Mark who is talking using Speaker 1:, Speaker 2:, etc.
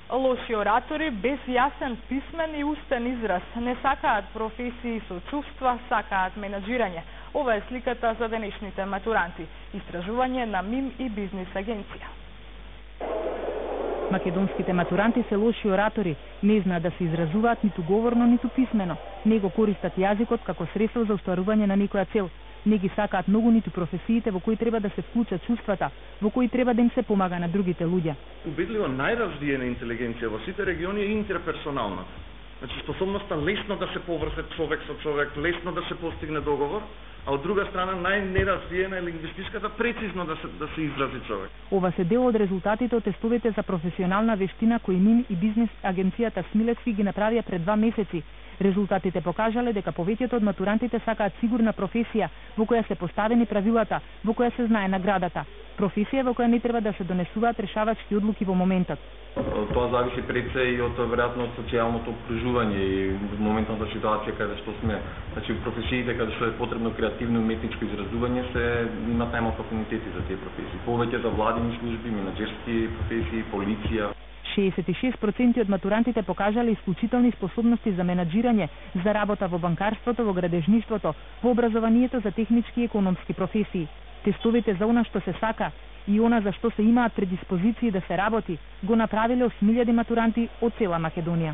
Speaker 1: Лоши оратори без јасен писмен и устен израз не сакаат професии со чувства, сакаат менаџирање. Ова е сликата за денешните матуранти. Истражување на МИМ и бизнис агенција.
Speaker 2: Македонските матуранти се лоши оратори, не знаат да се изразуваат ниту говорно, ниту писмено. Не го користат јазикот како средство за остварување на некоја цел. Не ги сакаат многу ниту професиите во кои треба да се вклучат чувствата, во кои треба да им се помага на другите луѓе.
Speaker 3: Убедливо најразвиена интелигенција во сите региони е интерперсоналната. Значи способноста лесно да се поврзе човек со човек, лесно да се постигне договор, а од друга страна најнеразвиена е лингвистичката, прецизно да се изрази човек.
Speaker 2: Ова се дел од резултатите од тестовите за професионална вештина кои МИМ и бизнис агенцијата Смилецки ги направија пред 2 месеци. Резултатите покажале дека повеќето од матурантите сакаат сигурна професија во која се поставени правилата, во која се знае наградата. Професија во која не треба да се донесуваат решавачки одлуки во моментот.
Speaker 4: Тоа зависи пред се и од веројатно од социјалното окружување и моментната ситуација каде што сме. Значи професиите каде што е потребно креативно уметничко изразување се имаат најмалку афинитети за тие професии. Повеќе за владини служби, менаџерски професии, полиција.
Speaker 2: 66% од матурантите покажале исклучителни способности за менаџирање, за работа во банкарството, во градежништвото, во образованието за технички и економски професии. Тестовите за она што се сака и она за што се имаат предиспозиции да се работи, го направиле 8.000 матуранти од цела Македонија.